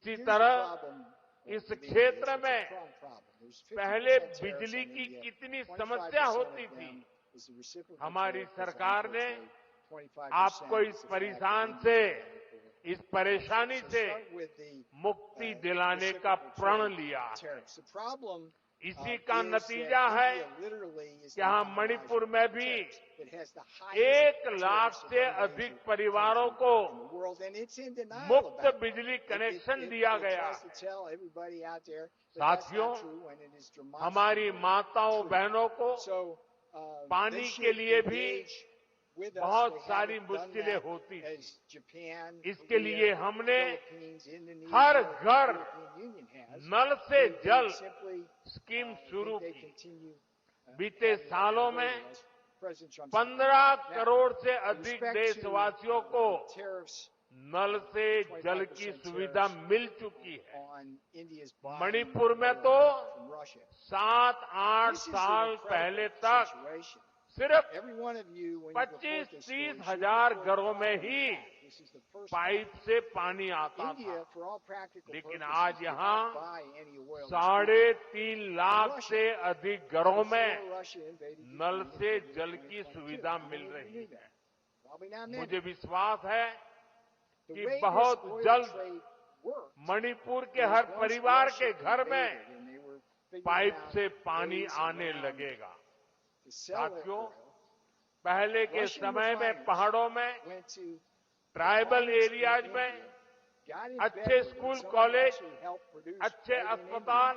इसी तरह इस क्षेत्र में पहले बिजली की कितनी समस्या होती थी। हमारी सरकार ने आपको इस परेशान से, इस परेशानी से मुक्ति दिलाने का प्रण लिया है। इसी का नतीजा है कि यहाँ मणिपुर में भी 1 लाख से अधिक परिवारों को मुफ्त बिजली कनेक्शन दिया गया। साथियों, हमारी माताओं बहनों को पानी के लिए भी बहुत सारी मुश्किलें होती थी। इसके लिए हमने हर घर नल से जल स्कीम शुरू की। बीते सालों में 15 करोड़ से अधिक देशवासियों को नल से जल की सुविधा मिल चुकी है। मणिपुर में तो 7-8 साल पहले तक सिर्फ 25-30 हजार घरों में ही पाइप से पानी आता था, लेकिन आज यहाँ 3.5 लाख से अधिक घरों में नल से जल की सुविधा मिल रही है। मुझे विश्वास है कि बहुत जल्द मणिपुर के हर परिवार के घर में पाइप से पानी आने लगेगा। साथियों, पहले के समय में पहाड़ों में, ट्राइबल एरियाज में अच्छे स्कूल कॉलेज, अच्छे अस्पताल,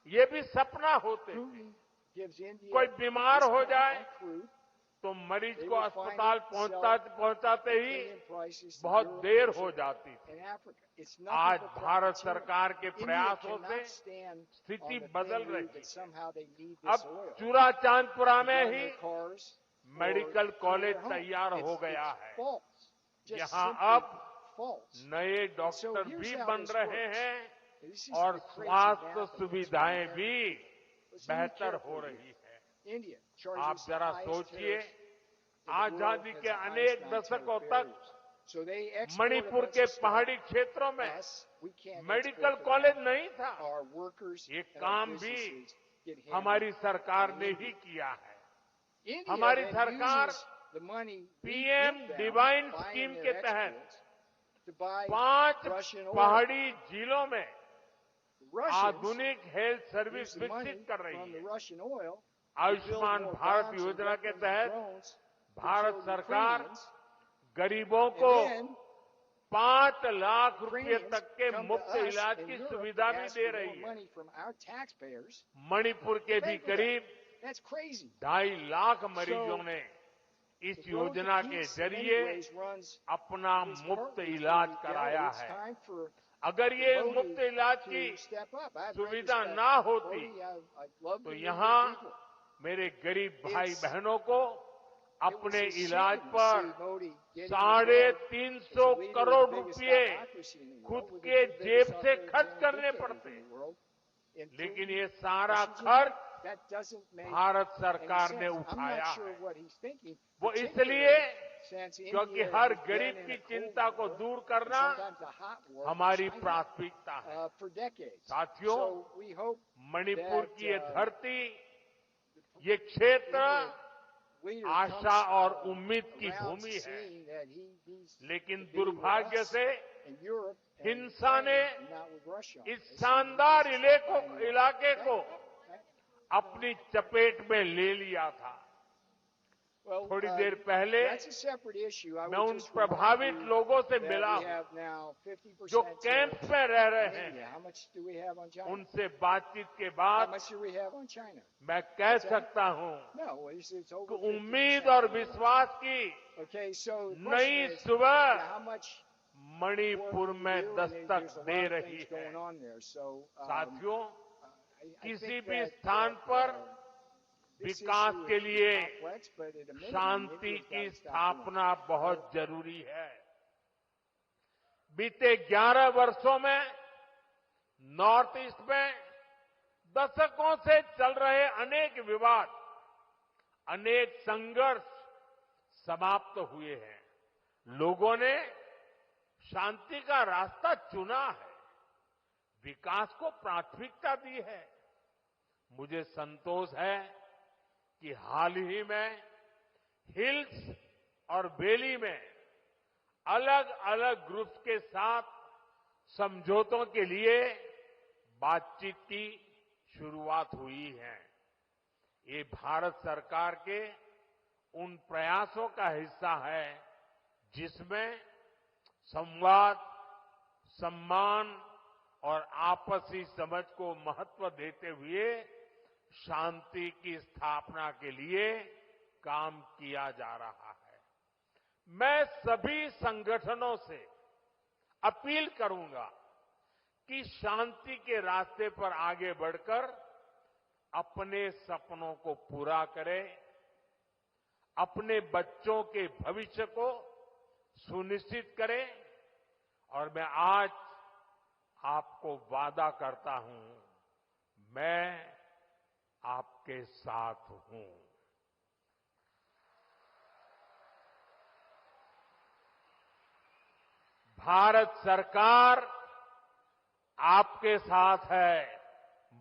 ये भी सपना होते थे। कोई बीमार हो जाए तो मरीज को अस्पताल पहुंचाते ही बहुत देर हो जाती थी। आज भारत सरकार के प्रयासों से स्थिति बदल रही है। अब चूराचांदपुरा में ही मेडिकल कॉलेज तैयार हो गया है। यहाँ अब नए डॉक्टर भी बन रहे हैं और स्वास्थ्य सुविधाएं भी बेहतर हो रही है। आप जरा सोचिए, आजादी के अनेक दशकों तक मणिपुर के पहाड़ी क्षेत्रों में मेडिकल कॉलेज नहीं था। ये काम भी हमारी सरकार ने ही किया है। हमारी सरकार पीएम डिवाइन स्कीम के तहत 5 पहाड़ी जिलों में आधुनिक हेल्थ सर्विस विकसित कर रही है। आयुष्मान भारत योजना के तहत भारत सरकार गरीबों को 5 लाख रुपए तक के मुफ्त इलाज की सुविधा भी दे रही है। मणिपुर के भी करीब 2.5 लाख मरीजों ने इस योजना के जरिए अपना मुफ्त इलाज कराया है। अगर ये मुफ्त इलाज की सुविधा ना होती तो यहाँ मेरे गरीब भाई बहनों को अपने इलाज पर 350 करोड़ रुपए खुद के जेब से खर्च करने पड़ते। लेकिन ये सारा खर्च भारत सरकार ने उठाया है। वो इसलिए क्योंकि हर गरीब की चिंता को दूर करना हमारी प्राथमिकता है। साथियों, मणिपुर की ये धरती, ये क्षेत्र आशा और उम्मीद की भूमि है, लेकिन दुर्भाग्य से हिंसा ने इस शानदार इलाके को अपनी चपेट में ले लिया था। थोड़ी देर पहले मैं उन प्रभावित लोगों से मिला हूं जो कैंप में रह रहे हैं। उनसे बातचीत के बाद मैं कह सकता हूं कि उम्मीद और विश्वास की नई सुबह मणिपुर में दस्तक दे रही है। साथियों, किसी भी स्थान पर विकास के लिए शांति की स्थापना बहुत जरूरी है। बीते 11 वर्षों में नॉर्थ ईस्ट में दशकों से चल रहे अनेक विवाद, अनेक संघर्ष समाप्त हुए हैं। लोगों ने शांति का रास्ता चुना है। विकास को प्राथमिकता दी है। मुझे संतोष है कि हाल ही में हिल्स और वैली में अलग अलग ग्रुप्स के साथ समझौतों के लिए बातचीत की शुरुआत हुई है। ये भारत सरकार के उन प्रयासों का हिस्सा है जिसमें संवाद, सम्मान और आपसी समझ को महत्व देते हुए शांति की स्थापना के लिए काम किया जा रहा है। मैं सभी संगठनों से अपील करूंगा कि शांति के रास्ते पर आगे बढ़कर अपने सपनों को पूरा करें, अपने बच्चों के भविष्य को सुनिश्चित करें और मैं आज आपको वादा करता हूं, मैं आपके साथ हूं। भारत सरकार आपके साथ है,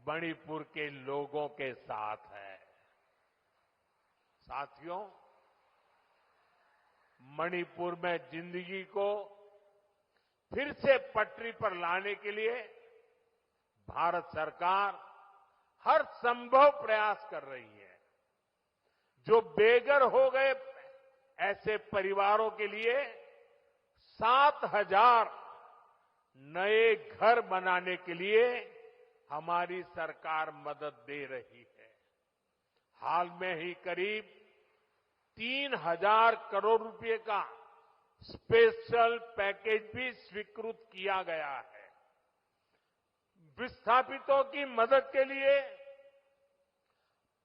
मणिपुर के लोगों के साथ है। साथियों, मणिपुर में जिंदगी को फिर से पटरी पर लाने के लिए भारत सरकार हर संभव प्रयास कर रही है। जो बेघर हो गए ऐसे परिवारों के लिए 7,000 नए घर बनाने के लिए हमारी सरकार मदद दे रही है। हाल में ही करीब 3,000 करोड़ रुपए का स्पेशल पैकेज भी स्वीकृत किया गया है। विस्थापितों की मदद के लिए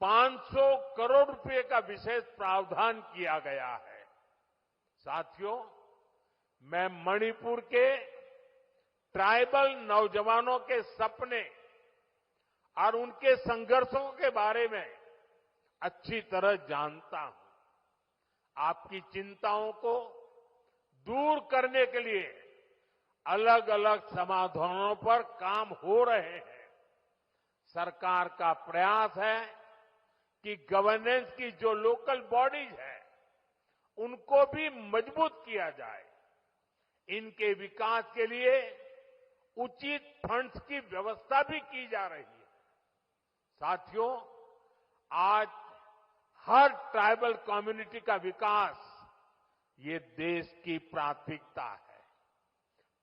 500 करोड़ रुपए का विशेष प्रावधान किया गया है। साथियों, मैं मणिपुर के ट्राइबल नौजवानों के सपने और उनके संघर्षों के बारे में अच्छी तरह जानता हूं। आपकी चिंताओं को दूर करने के लिए अलग अलग समाधानों पर काम हो रहे हैं। सरकार का प्रयास है कि गवर्नेंस की जो लोकल बॉडीज है उनको भी मजबूत किया जाए। इनके विकास के लिए उचित फंड्स की व्यवस्था भी की जा रही है। साथियों, आज हर ट्राइबल कम्युनिटी का विकास ये देश की प्राथमिकता है।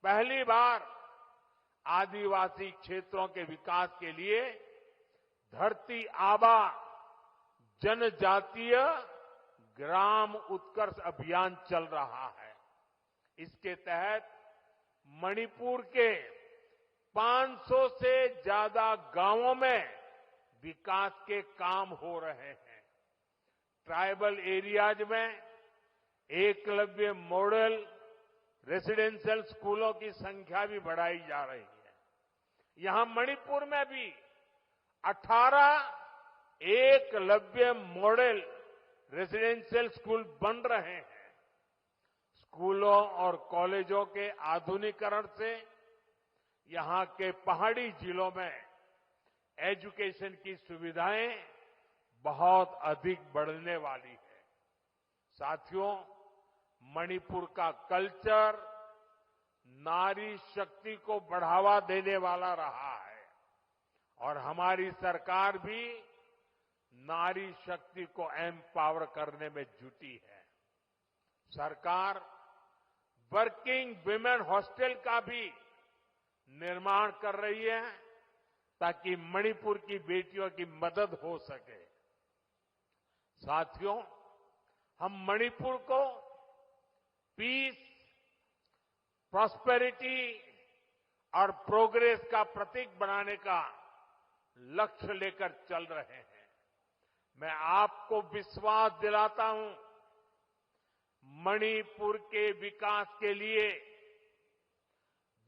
पहली बार आदिवासी क्षेत्रों के विकास के लिए धरती आबा जनजातीय ग्राम उत्कर्ष अभियान चल रहा है। इसके तहत मणिपुर के 500 से ज्यादा गांवों में विकास के काम हो रहे हैं। ट्राइबल एरियाज में एकलव्य मॉडल रेसिडेंशियल स्कूलों की संख्या भी बढ़ाई जा रही है। यहां मणिपुर में भी 18 एकलव्य मॉडल रेसिडेंशियल स्कूल बन रहे हैं। स्कूलों और कॉलेजों के आधुनिकीकरण से यहां के पहाड़ी जिलों में एजुकेशन की सुविधाएं बहुत अधिक बढ़ने वाली है। साथियों, मणिपुर का कल्चर नारी शक्ति को बढ़ावा देने वाला रहा है और हमारी सरकार भी नारी शक्ति को एम्पावर करने में जुटी है। सरकार वर्किंग विमेन हॉस्टल का भी निर्माण कर रही है ताकि मणिपुर की बेटियों की मदद हो सके। साथियों, हम मणिपुर को पीस, प्रॉस्पेरिटी और प्रोग्रेस का प्रतीक बनाने का लक्ष्य लेकर चल रहे हैं। मैं आपको विश्वास दिलाता हूं, मणिपुर के विकास के लिए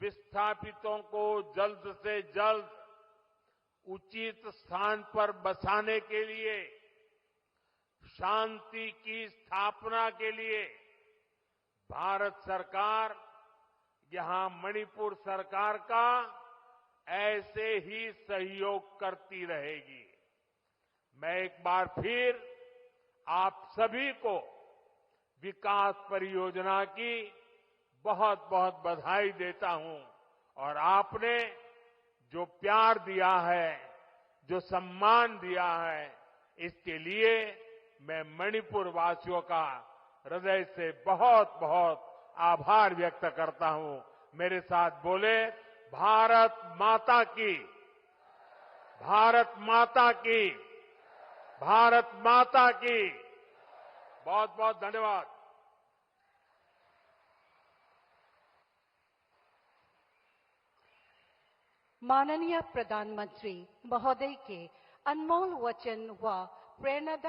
विस्थापितों को जल्द से जल्द उचित स्थान पर बसाने के लिए, शांति की स्थापना के लिए भारत सरकार यहां मणिपुर सरकार का ऐसे ही सहयोग करती रहेगी। मैं एक बार फिर आप सभी को विकास परियोजना की बहुत बहुत बधाई देता हूं और आपने जो प्यार दिया है, जो सम्मान दिया है, इसके लिए मैं मणिपुर वासियों का हृदय से बहुत बहुत आभार व्यक्त करता हूं। मेरे साथ बोले, भारत माता की, भारत माता की, भारत माता की। बहुत बहुत धन्यवाद। माननीय प्रधानमंत्री महोदय के अनमोल वचन व प्रेरणादायी